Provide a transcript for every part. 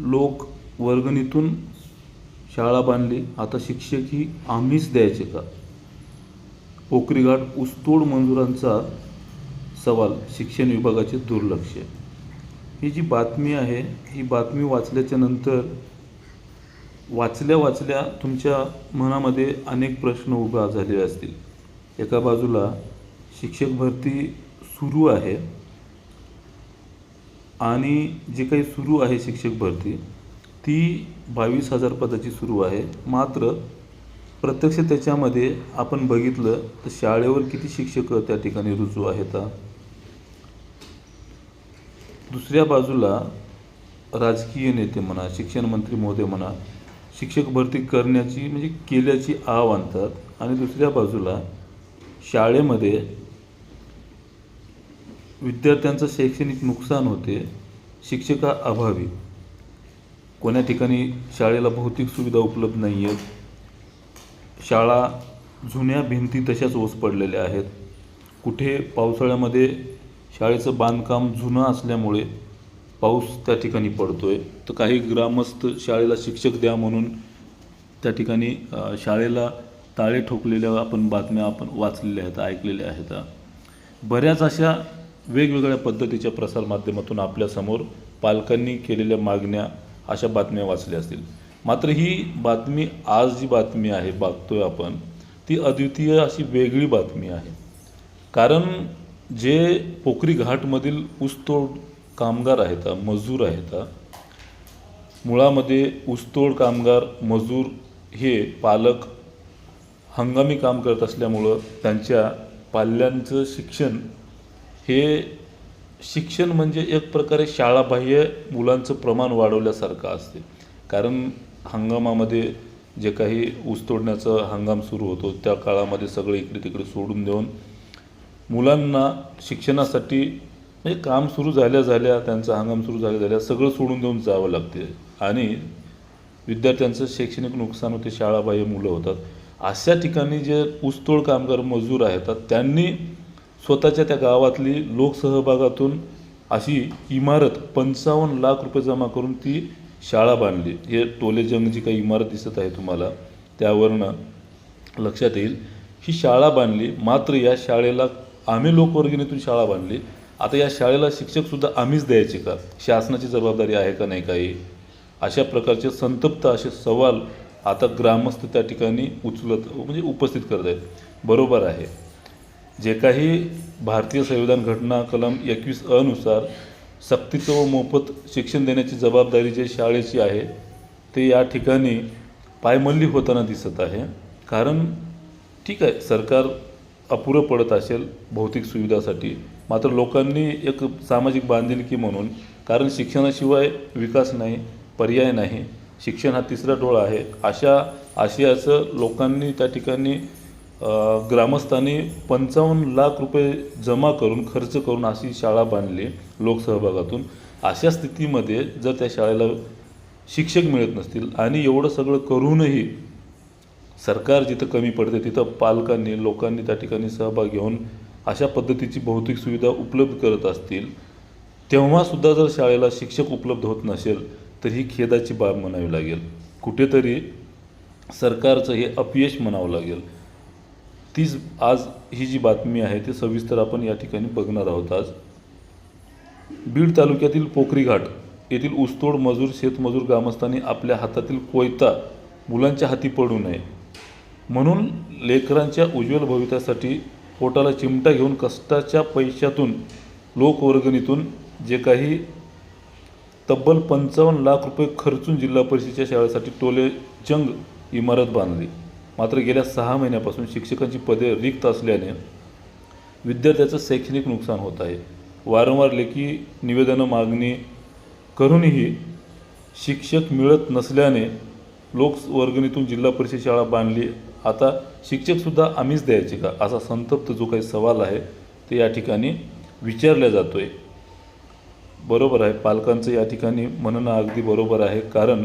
लोक वर्गणीतून शाळा बांधली, आता शिक्षक ही आम्हीच द्यायचे का? पोखरी घाट ऊसतोड मंजुरांचा सवाल, शिक्षण विभागाचे दुर्लक्ष. ही जी बातमी आहे, ही बातमी वाचल्याच्या नंतर वाचल्या तुमच्या मनामध्ये अनेक प्रश्न उभा झालेले असतील. एका बाजूला शिक्षक भरती सुरू आहे आणि जे काही सुरू आहे शिक्षक भरती ती 22,000 पदाची सुरू आहे. मात्र प्रत्यक्ष त्याच्यामध्ये आपण बघितलं तर शाळेवर किती शिक्षक त्या ठिकाणी रुजू आहेत. दुसऱ्या बाजूला राजकीय नेते म्हणा, शिक्षण मंत्री महोदय म्हणा, शिक्षक भरती करण्याची म्हणजे केल्याची आव आणतात आणि दुसऱ्या बाजूला शाळेमध्ये विद्यार्थ्यांचं शैक्षणिक नुकसान होते शिक्षकाअभावी. कोण्या ठिकाणी शाळेला भौतिक सुविधा उपलब्ध नाही आहेत, शाळा जुन्या भिंती तशाच ओस पडलेल्या आहेत, कुठे पावसाळ्यामध्ये शाळेचं बांधकाम जुनं असल्यामुळे पाऊस त्या ठिकाणी पडतोय, तर काही ग्रामस्थ शाळेला शिक्षक द्या म्हणून त्या ठिकाणी शाळेला ताळे ठोकलेल्या आपण बातम्या आपण वाचलेल्या आहेत, ऐकलेल्या आहेत. बऱ्याच अशा वेगवेगळ्या पद्धतीच्या प्रसारमाध्यमातून आपल्यासमोर पालकांनी केलेल्या मागण्या अशा बातम्या वाचल्या असतील. मात्र ही बातमी, आज जी बातमी आहे बघतोय आपण, ती अद्वितीय अशी वेगळी बातमी आहे. कारण जे पोखरी घाटमधील ऊसतोड कामगार आहेत, मजूर आहेत, मुळामध्ये ऊसतोड कामगार मजूर हे पालक हंगामी काम करत असल्यामुळं त्यांच्या पाल्यांचं शिक्षण म्हणजे एक प्रकारे शाळाबाह्य मुलांचं प्रमाण वाढवल्यासारखं असते. कारण हंगामामध्ये जे काही ऊस तोडण्याचा हंगाम सुरू होतो त्या काळामध्ये सगळे इकडे तिकडे सोडून देऊन मुलांना शिक्षणासाठी म्हणजे काम सुरू झाल्या त्यांचा हंगाम सुरू झाल्या सगळं सोडून देऊन जावं लागते आणि विद्यार्थ्यांचं शैक्षणिक नुकसान होते, शाळाबाह्य मुलं होतात. अशा ठिकाणी जे ऊसतोड कामगार मजूर आहेत त्यांनी स्वतःच्या त्या गावातली लोकसहभागातून अशी इमारत 55 लाख रुपये जमा करून ती शाळा बांधली. हे टोलेजंग जी काही इमारत दिसत आहे तुम्हाला त्यावरनं लक्षात येईल, ही शाळा बांधली. मात्र या शाळेला आम्ही लोकवर्गणीतून शाळा बांधली, आता या शाळेला शिक्षकसुद्धा आम्हीच द्यायचे का? शासनाची जबाबदारी आहे का नाही काही? अशा प्रकारचे संतप्त असे सवाल आता ग्रामस्थ त्या ठिकाणी म्हणजे उपस्थित करत आहेत. बरोबर आहे, जे काही भारतीय संविधान घटना कलम 21 नुसार सक्तीचं व मोफत शिक्षण देण्याची जबाबदारी जे शाळेची आहे ते या ठिकाणी पायमल्ली होताना दिसत आहे. कारण ठीक आहे, सरकार अपुरं पडत असेल भौतिक सुविधासाठी, मात्र लोकांनी एक सामाजिक बांधिलकी म्हणून, कारण शिक्षणाशिवाय विकास नाही, पर्याय नाही, शिक्षण हा तिसरा डोळा आहे, अशा आशयाचं लोकांनी त्या ठिकाणी ग्रामस्थांनी 55 लाख रुपये जमा करून खर्च करून अशी शाळा बांधली लोकसहभागातून. अशा स्थितीमध्ये जर त्या शाळेला शिक्षक मिळत नसतील आणि एवढं सगळं करूनही सरकार जिथं कमी पडते तिथं पालकांनी लोकांनी त्या ठिकाणी सहभाग घेऊन अशा पद्धतीची भौतिक सुविधा उपलब्ध करत असतील, तेव्हासुद्धा जर शाळेला शिक्षक उपलब्ध होत नसेल तर ही खेदाची बाब म्हणावी लागेल. कुठेतरी सरकारचं हे अपयश म्हणावं लागेल. तीच आज ही जी बातमी आहे ती सविस्तर आपण या ठिकाणी बघणार आहोत. आज बीड तालुक्यातील पोखरी घाट येथील ऊसतोड मजूर शेतमजूर ग्रामस्थांनी आपल्या हातातील कोयता मुलांच्या हाती पडू नये म्हणून लेकरांच्या उज्ज्वल भविष्यासाठी पोटाला चिमटा घेऊन कष्टाच्या पैशातून लोकवर्गणीतून जे काही तब्बल 55 लाख रुपये खर्चून जिल्हा परिषदेच्या शाळेसाठी टोलेजंग इमारत बांधली. मात्र गेल्या 6 महिन्यापासून शिक्षकांची पदे रिक्त असल्याने विद्यार्थ्याचं शैक्षणिक नुकसान होत आहे. वारंवार लेखी निवेदनं मागणी करूनही शिक्षक मिळत नसल्याने लोकवर्गणीतून जिल्हा परिषद शाळा बांधली, आता शिक्षकसुद्धा आम्हीच द्यायचे का? असा संतप्त जो काही सवाल आहे ते या ठिकाणी विचारला जातो आहे. बरोबर आहे, पालकांचं या ठिकाणी म्हणणं अगदी बरोबर आहे. कारण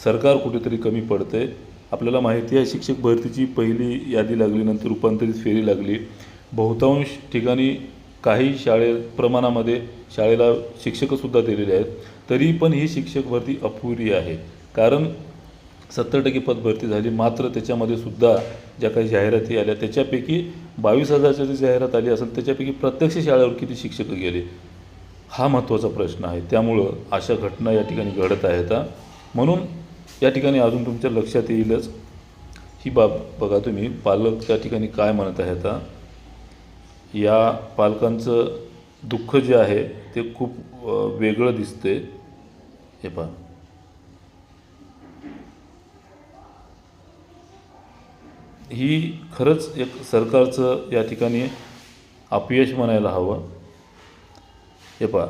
सरकार कुठेतरी कमी पडते. आपल्याला माहिती आहे शिक्षक भरतीची पहिली यादी लागली, नंतर रूपांतरित फेरी लागली. बहुतांश ठिकाणी काही प्रमाणामध्ये शाळेला शिक्षकसुद्धा दिलेले आहेत. तरी पण ही शिक्षक भरती अपुरी आहे. कारण 70% पद भरती झाली, मात्र त्याच्यामध्ये सुद्धा ज्या काही जाहिराती आल्या त्याच्यापैकी 22,000ची जी जाहिरात आली असेल त्याच्यापैकी प्रत्यक्ष शाळेवर किती शिक्षक गेले, हा महत्त्वाचा प्रश्न आहे. त्यामुळं अशा घटना या ठिकाणी घडत आहेत. म्हणून या ठिकाणी अजून तुमच्या लक्षात येईलच ही बाब. बघा तुम्ही, पालक त्या ठिकाणी काय म्हणत आहेत. या पालकांचं दुःख जे आहे ते खूप वेगळं दिसते. हे पहा, ही खरंच एक सरकारचं या ठिकाणी अपयश म्हणायला हवं. हे पहा,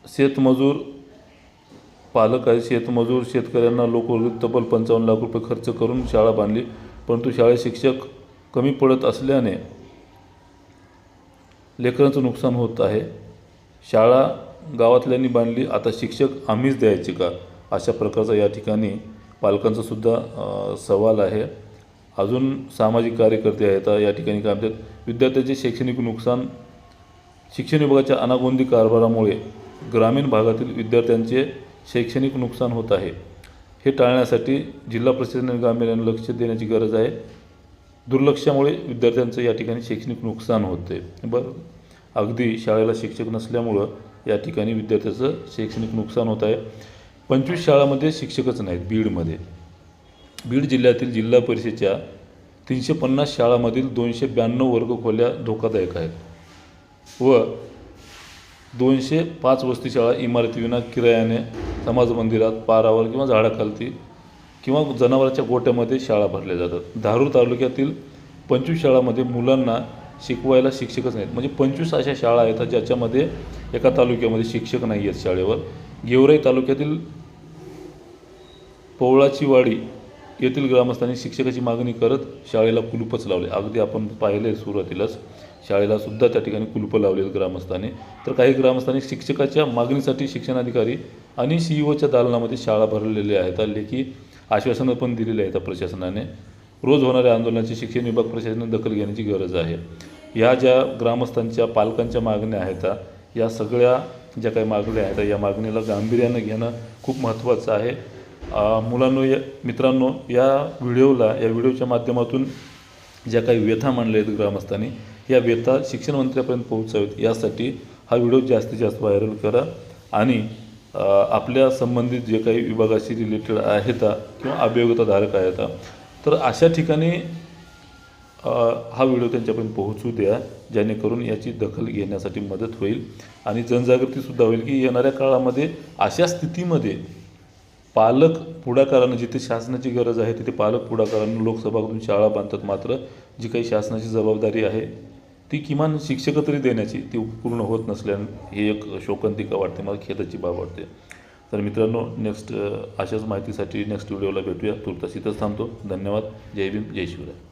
शेतमजूर पालक आहे, शेतमजूर शेतकऱ्यांना लोकवर्गणीत तब्बल 55 लाख रुपये खर्च करून शाळा बांधली, परंतु शाळेत शिक्षक कमी पडत असल्याने लेकरांचं नुकसान होत आहे. शाळा गावातल्यांनी बांधली, आता शिक्षक आम्हीच द्यायचे का, अशा प्रकारचा या ठिकाणी पालकांचा सुद्धा सवाल आहे. अजून सामाजिक कार्यकर्ते आहेत या ठिकाणी काय म्हणतात, विद्यार्थ्यांचे शैक्षणिक नुकसान. शिक्षण विभागाच्या अनागोंदी कारभारामुळे ग्रामीण भागातील विद्यार्थ्यांचे शैक्षणिक नुकसान होत आहे. हे टाळण्यासाठी जिल्हा परिषदेने गांभीर्याने लक्ष देण्याची गरज आहे. दुर्लक्षामुळे विद्यार्थ्यांचं या ठिकाणी शैक्षणिक नुकसान होते. बरं, अगदी शाळेला शिक्षक नसल्यामुळं या ठिकाणी विद्यार्थ्याचं शैक्षणिक नुकसान होत आहे. 25 शाळांमध्ये शिक्षकच नाहीत. बीड जिल्ह्यातील जिल्हा परिषदेच्या 350 शाळांमधील 292 वर्गखोल्या धोकादायक आहेत व 205 वसतिशाळा इमारतीविना किरायाने समाज मंदिरात, पारावर किंवा झाडाखालती किंवा जनावरांच्या गोट्यामध्ये शाळा भरल्या जातात. धारूर तालुक्यातील 25 शाळांमध्ये मुलांना शिकवायला शिक्षकच नाहीत. म्हणजे 25 अशा शाळा आहेत ज्याच्यामध्ये एका तालुक्यामध्ये शिक्षक नाही आहेत शाळेवर. गेवराई तालुक्यातील पवळाचीवाडी येथील ग्रामस्थांनी शिक्षकाची मागणी करत शाळेला कुलूपच लावले. अगदी आपण पाहिले सुरुवातीलाच शाळेला सुद्धा त्या ठिकाणी कुलूपं लावलेली ग्रामस्थांनी. तर काही ग्रामस्थांनी शिक्षकाच्या मागणीसाठी शिक्षणाधिकारी आणि CEO च्या दालनामध्ये शाळा भरलेल्या आहेत. लेखी आश्वासनं पण दिलेली आहेत प्रशासनाने. रोज होणाऱ्या आंदोलनाची शिक्षण विभाग प्रशासनाने दखल घेण्याची गरज आहे. या ज्या ग्रामस्थांच्या पालकांच्या मागण्या आहेत, या सगळ्या ज्या काही मागण्या आहेत या मागणीला गांभीर्यानं घेणं खूप महत्त्वाचं आहे. मुलांनो, मित्रांनो, या व्हिडिओच्या माध्यमातून ज्या काही व्यथा मांडल्या आहेत ग्रामस्थांनी, या व्यथा शिक्षण मंत्र्यापर्यंत पोहोचावेत यासाठी हा व्हिडिओ जास्तीत जास्त व्हायरल करा. आणि आपल्या संबंधित जे काही विभागाशी रिलेटेड आहेत किंवा अभियोग्यताधारक आहेत तर अशा ठिकाणी हा व्हिडिओ त्यांच्यापर्यंत पोहोचू द्या, जेणेकरून याची दखल घेण्यासाठी मदत होईल आणि जनजागृतीसुद्धा होईल की येणाऱ्या काळामध्ये अशा स्थितीमध्ये पालक पुढाकारानं, जिथे शासनाची गरज आहे तिथे पालक पुढाकारानं लोकसभातून शाळा बांधतात, मात्र जी काही शासनाची जबाबदारी आहे ती किमान शिक्षक तरी देण्याची ती पूर्ण होत नसल्याने ही एक शोकांतिका वाटते, मला खेदाची बाब वाटते. तर मित्रांनो, नेक्स्ट अशाच माहितीसाठी नेक्स्ट व्हिडिओला भेटूया. तुर्तास इथंच थांबतो. धन्यवाद. जय भीम, जय शिवराय.